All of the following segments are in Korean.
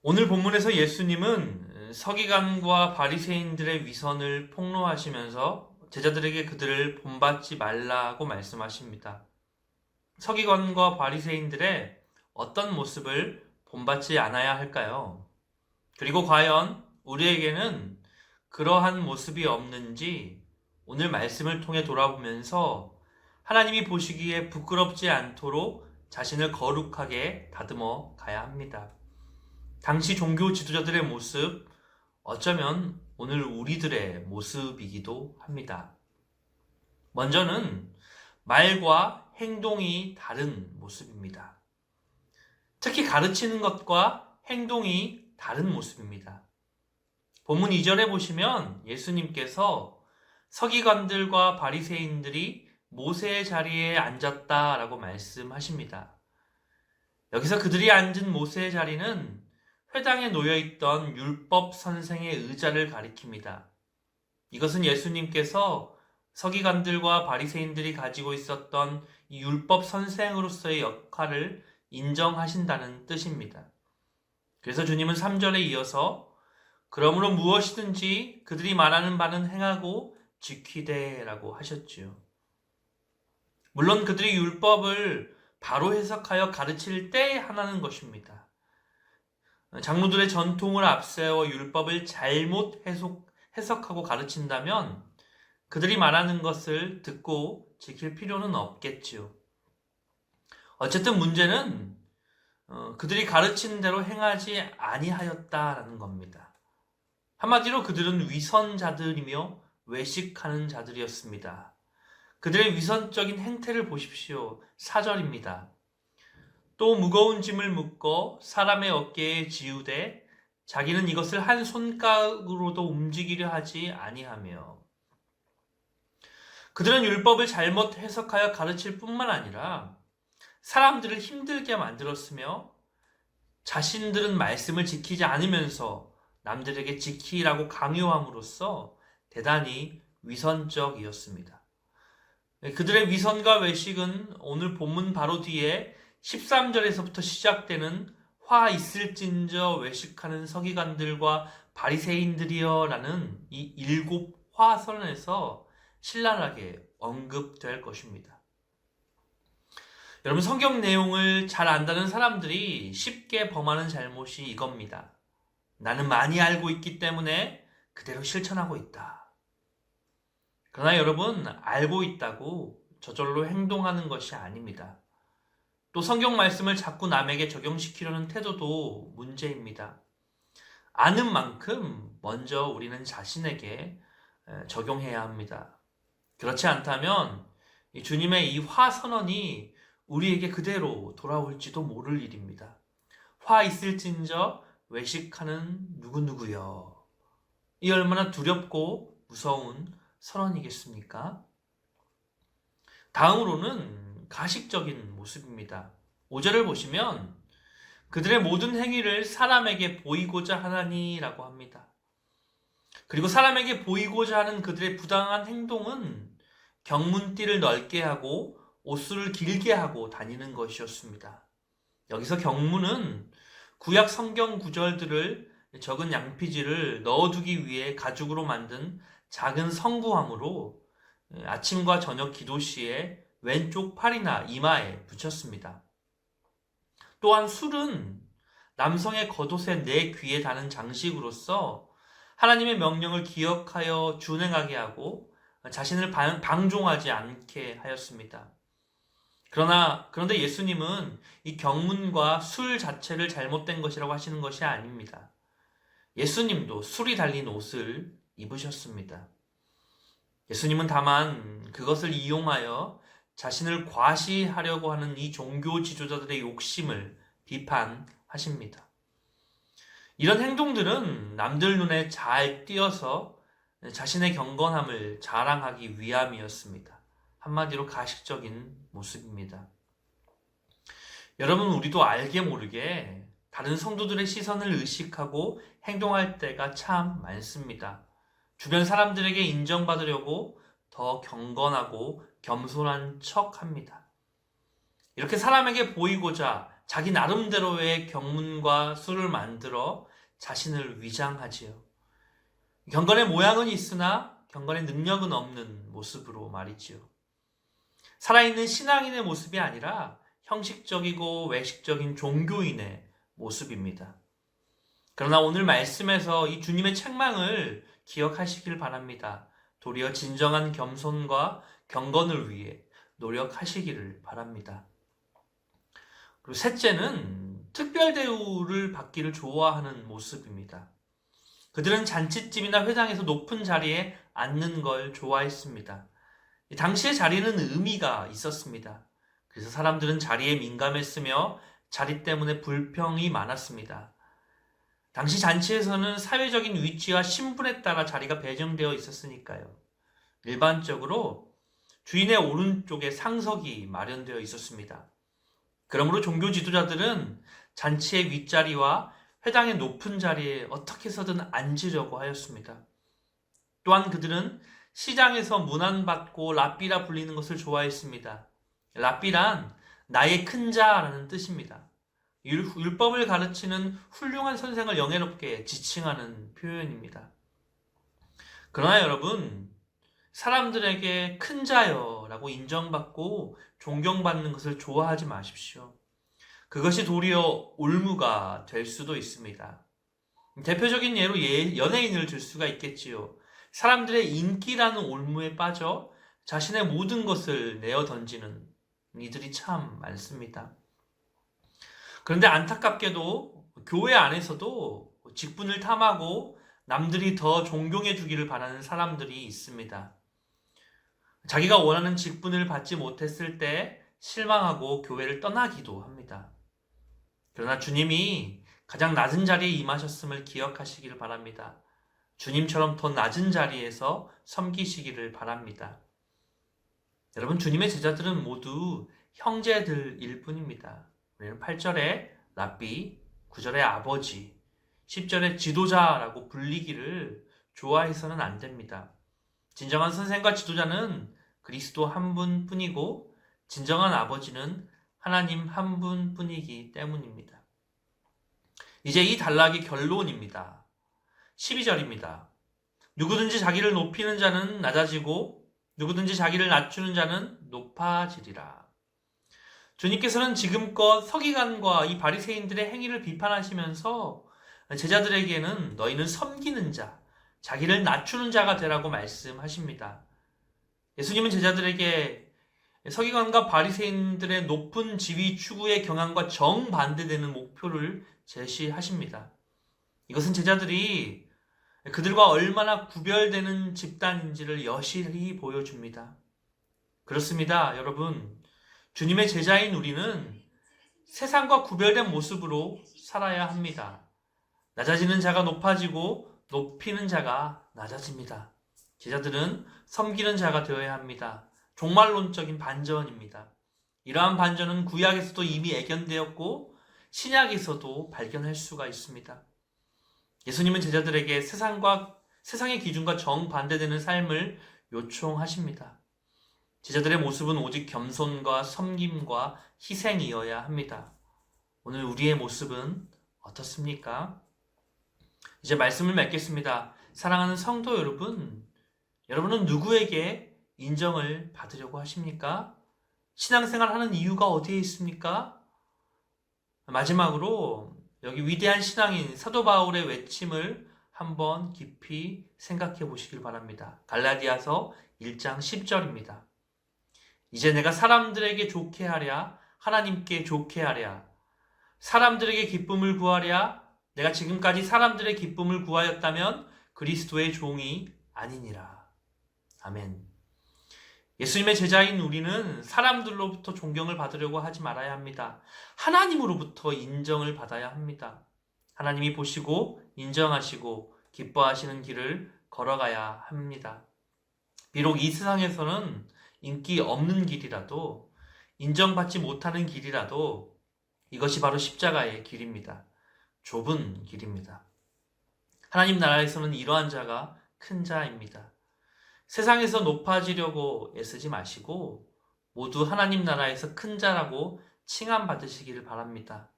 오늘 본문에서 예수님은 서기관과 바리새인들의 위선을 폭로하시면서 제자들에게 그들을 본받지 말라고 말씀하십니다. 서기관과 바리새인들의 어떤 모습을 본받지 않아야 할까요? 그리고 과연 우리에게는 그러한 모습이 없는지 오늘 말씀을 통해 돌아보면서 하나님이 보시기에 부끄럽지 않도록 자신을 거룩하게 다듬어 가야 합니다. 당시 종교 지도자들의 모습, 어쩌면 오늘 우리들의 모습이기도 합니다. 먼저는 말과 행동이 다른 모습입니다. 특히 가르치는 것과 행동이 다른 모습입니다. 본문 2절에 보시면 예수님께서 서기관들과 바리새인들이 모세의 자리에 앉았다라고 말씀하십니다. 여기서 그들이 앉은 모세의 자리는 회당에 놓여있던 율법 선생의 의자를 가리킵니다. 이것은 예수님께서 서기관들과 바리새인들이 가지고 있었던 이 율법 선생으로서의 역할을 인정하신다는 뜻입니다. 그래서 주님은 3절에 이어서 그러므로 무엇이든지 그들이 말하는 바는 행하고 지키되라고 하셨지요. 물론 그들이 율법을 바로 해석하여 가르칠 때 하나는 것입니다. 장로들의 전통을 앞세워 율법을 잘못 해석하고 가르친다면 그들이 말하는 것을 듣고 지킬 필요는 없겠지요. 어쨌든 문제는 그들이 가르치는 대로 행하지 아니하였다라는 겁니다. 한마디로 그들은 위선자들이며 외식하는 자들이었습니다. 그들의 위선적인 행태를 보십시오. 4절입니다. 또 무거운 짐을 묶어 사람의 어깨에 지우되 자기는 이것을 한 손가락으로도 움직이려 하지 아니하며. 그들은 율법을 잘못 해석하여 가르칠 뿐만 아니라 사람들을 힘들게 만들었으며 자신들은 말씀을 지키지 않으면서 남들에게 지키라고 강요함으로써 대단히 위선적이었습니다. 그들의 위선과 외식은 오늘 본문 바로 뒤에 13절에서부터 시작되는 화 있을진저 외식하는 서기관들과 바리새인들이여 라는 이 7화 선언에서 신랄하게 언급될 것입니다. 여러분, 성경 내용을 잘 안다는 사람들이 쉽게 범하는 잘못이 이겁니다. 나는 많이 알고 있기 때문에 그대로 실천하고 있다. 그러나 여러분, 알고 있다고 저절로 행동하는 것이 아닙니다. 또 성경 말씀을 자꾸 남에게 적용시키려는 태도도 문제입니다. 아는 만큼 먼저 우리는 자신에게 적용해야 합니다. 그렇지 않다면 주님의 이 화선언이 우리에게 그대로 돌아올지도 모를 일입니다. 화 있을진저 외식하는 누구누구여. 이 얼마나 두렵고 무서운 선언이겠습니까? 다음으로는 가식적인 모습입니다. 5절을 보시면 그들의 모든 행위를 사람에게 보이고자 하나니라고 합니다. 그리고 사람에게 보이고자 하는 그들의 부당한 행동은 경문띠를 넓게 하고 옷수를 길게 하고 다니는 것이었습니다. 여기서 경문은 구약 성경 구절들을 적은 양피지를 넣어두기 위해 가죽으로 만든 작은 성구함으로 아침과 저녁 기도 시에 왼쪽 팔이나 이마에 붙였습니다. 또한 술은 남성의 겉옷의 내 귀에 다는 장식으로서 하나님의 명령을 기억하여 준행하게 하고 자신을 방종하지 않게 하였습니다. 그런데 예수님은 이 경문과 술 자체를 잘못된 것이라고 하시는 것이 아닙니다. 예수님도 술이 달린 옷을 입으셨습니다. 예수님은 다만 그것을 이용하여 자신을 과시하려고 하는 이 종교 지도자들의 욕심을 비판하십니다. 이런 행동들은 남들 눈에 잘 띄어서 자신의 경건함을 자랑하기 위함이었습니다. 한마디로 가식적인 모습입니다. 여러분, 우리도 알게 모르게 다른 성도들의 시선을 의식하고 행동할 때가 참 많습니다. 주변 사람들에게 인정받으려고 더 경건하고 겸손한 척 합니다. 이렇게 사람에게 보이고자 자기 나름대로의 경문과 수를 만들어 자신을 위장하지요. 경건의 모양은 있으나 경건의 능력은 없는 모습으로 말이지요. 살아있는 신앙인의 모습이 아니라 형식적이고 외식적인 종교인의 모습입니다. 그러나 오늘 말씀에서 이 주님의 책망을 기억하시길 바랍니다. 도리어 진정한 겸손과 경건을 위해 노력하시기를 바랍니다. 그리고 셋째는 특별 대우를 받기를 좋아하는 모습입니다. 그들은 잔치집이나 회당에서 높은 자리에 앉는 걸 좋아했습니다. 당시의 자리는 의미가 있었습니다. 그래서 사람들은 자리에 민감했으며 자리 때문에 불평이 많았습니다. 당시 잔치에서는 사회적인 위치와 신분에 따라 자리가 배정되어 있었으니까요. 일반적으로 주인의 오른쪽에 상석이 마련되어 있었습니다. 그러므로 종교 지도자들은 잔치의 윗자리와 회당의 높은 자리에 어떻게 해서든 앉으려고 하였습니다. 또한 그들은 시장에서 문안받고 랍비라 불리는 것을 좋아했습니다. 랍비란 나의 큰 자라는 뜻입니다. 율법을 가르치는 훌륭한 선생을 영예롭게 지칭하는 표현입니다. 그러나 여러분, 사람들에게 큰 자여라고 인정받고 존경받는 것을 좋아하지 마십시오. 그것이 도리어 올무가 될 수도 있습니다. 대표적인 예로 연예인을 들 수가 있겠지요. 사람들의 인기라는 올무에 빠져 자신의 모든 것을 내어 던지는 이들이 참 많습니다. 그런데 안타깝게도 교회 안에서도 직분을 탐하고 남들이 더 존경해 주기를 바라는 사람들이 있습니다. 자기가 원하는 직분을 받지 못했을 때 실망하고 교회를 떠나기도 합니다. 그러나 주님이 가장 낮은 자리에 임하셨음을 기억하시기를 바랍니다. 주님처럼 더 낮은 자리에서 섬기시기를 바랍니다. 여러분, 주님의 제자들은 모두 형제들일 뿐입니다. 우리는 8절에 랍비, 9절에 아버지, 10절에 지도자라고 불리기를 좋아해서는 안 됩니다. 진정한 선생과 지도자는 그리스도 한 분뿐이고 진정한 아버지는 하나님 한 분뿐이기 때문입니다. 이제 이 단락의 결론입니다. 12절입니다. 누구든지 자기를 높이는 자는 낮아지고 누구든지 자기를 낮추는 자는 높아지리라. 주님께서는 지금껏 서기관과 이 바리새인들의 행위를 비판하시면서 제자들에게는 너희는 섬기는 자, 자기를 낮추는 자가 되라고 말씀하십니다. 예수님은 제자들에게 서기관과 바리새인들의 높은 지위 추구의 경향과 정반대되는 목표를 제시하십니다. 이것은 제자들이 그들과 얼마나 구별되는 집단인지를 여실히 보여줍니다. 그렇습니다, 여러분. 주님의 제자인 우리는 세상과 구별된 모습으로 살아야 합니다. 낮아지는 자가 높아지고 높이는 자가 낮아집니다. 제자들은 섬기는 자가 되어야 합니다. 종말론적인 반전입니다. 이러한 반전은 구약에서도 이미 예견되었고 신약에서도 발견할 수가 있습니다. 예수님은 제자들에게 세상의 기준과 정반대되는 삶을 요청하십니다. 제자들의 모습은 오직 겸손과 섬김과 희생이어야 합니다. 오늘 우리의 모습은 어떻습니까? 이제 말씀을 맺겠습니다. 사랑하는 성도 여러분, 여러분은 누구에게 인정을 받으려고 하십니까? 신앙생활 하는 이유가 어디에 있습니까? 마지막으로 여기 위대한 신앙인 사도 바울의 외침을 한번 깊이 생각해 보시길 바랍니다. 갈라디아서 1장 10절입니다. 이제 내가 사람들에게 좋게 하랴 하나님께 좋게 하랴 사람들에게 기쁨을 구하랴 내가 지금까지 사람들의 기쁨을 구하였다면 그리스도의 종이 아니니라. 아멘. 예수님의 제자인 우리는 사람들로부터 존경을 받으려고 하지 말아야 합니다. 하나님으로부터 인정을 받아야 합니다. 하나님이 보시고 인정하시고 기뻐하시는 길을 걸어가야 합니다. 비록 이 세상에서는 인기 없는 길이라도 인정받지 못하는 길이라도 이것이 바로 십자가의 길입니다. 좁은 길입니다. 하나님 나라에서는 이러한 자가 큰 자입니다. 세상에서 높아지려고 애쓰지 마시고 모두 하나님 나라에서 큰 자라고 칭함 받으시기를 바랍니다.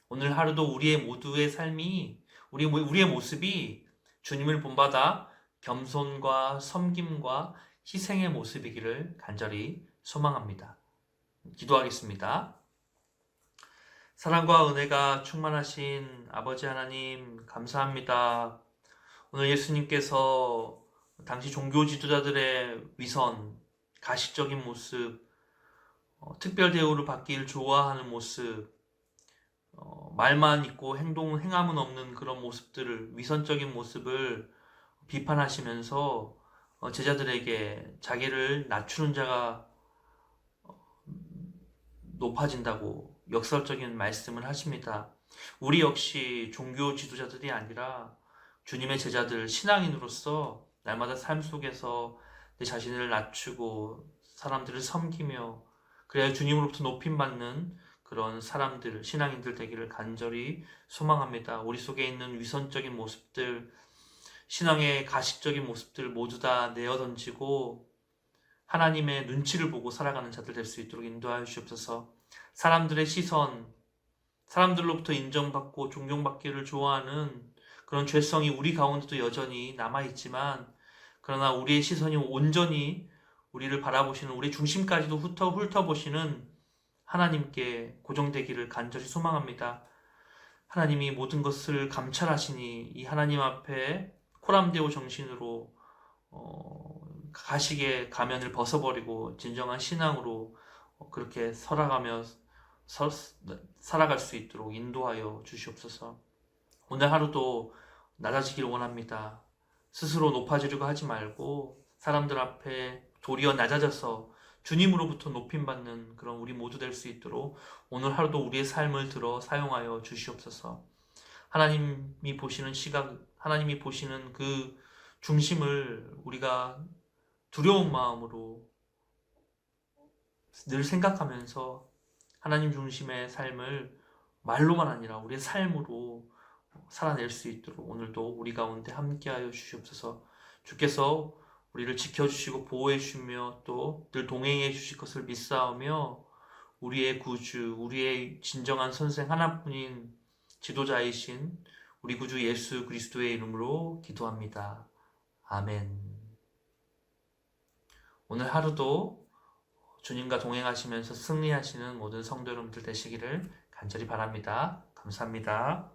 오늘 하루도 우리의 모두의 삶이 우리의 모습이 주님을 본받아 겸손과 섬김과 희생의 모습이기를 간절히 소망합니다. 기도하겠습니다. 사랑과 은혜가 충만하신 아버지 하나님 감사합니다. 오늘 예수님께서 당시 종교 지도자들의 위선, 가식적인 모습, 특별 대우를 받기를 좋아하는 모습, 말만 있고 행함은 없는 그런 모습들을, 위선적인 모습을 비판하시면서 제자들에게 자기를 낮추는 자가 높아진다고 역설적인 말씀을 하십니다. 우리 역시 종교 지도자들이 아니라 주님의 제자들, 신앙인으로서 날마다 삶 속에서 내 자신을 낮추고 사람들을 섬기며 그래야 주님으로부터 높임받는 그런 사람들, 신앙인들 되기를 간절히 소망합니다. 우리 속에 있는 위선적인 모습들, 신앙의 가식적인 모습들 모두 다 내어던지고 하나님의 눈치를 보고 살아가는 자들 될 수 있도록 인도하여 주옵소서. 사람들의 시선, 사람들로부터 인정받고 존경받기를 좋아하는 그런 죄성이 우리 가운데도 여전히 남아있지만, 그러나 우리의 시선이 온전히 우리를 바라보시는, 우리 중심까지도 훑어보시는 하나님께 고정되기를 간절히 소망합니다. 하나님이 모든 것을 감찰하시니 이 하나님 앞에 코람데오 정신으로 가식의 가면을 벗어버리고 진정한 신앙으로 그렇게 살아갈 수 있도록 인도하여 주시옵소서. 오늘 하루도 낮아지길 원합니다. 스스로 높아지려고 하지 말고 사람들 앞에 도리어 낮아져서 주님으로부터 높임받는 그런 우리 모두 될 수 있도록 오늘 하루도 우리의 삶을 들어 사용하여 주시옵소서. 하나님이 보시는 시각, 하나님이 보시는 그 중심을 우리가 두려운 마음으로 늘 생각하면서 하나님 중심의 삶을 말로만 아니라 우리의 삶으로 살아낼 수 있도록 오늘도 우리 가운데 함께하여 주시옵소서. 주께서 우리를 지켜주시고 보호해 주시며 또 늘 동행해 주실 것을 믿사오며 우리의 구주, 우리의 진정한 선생 하나뿐인 지도자이신 우리 구주 예수 그리스도의 이름으로 기도합니다. 아멘. 오늘 하루도 주님과 동행하시면서 승리하시는 모든 성도 여러분들 되시기를 간절히 바랍니다. 감사합니다.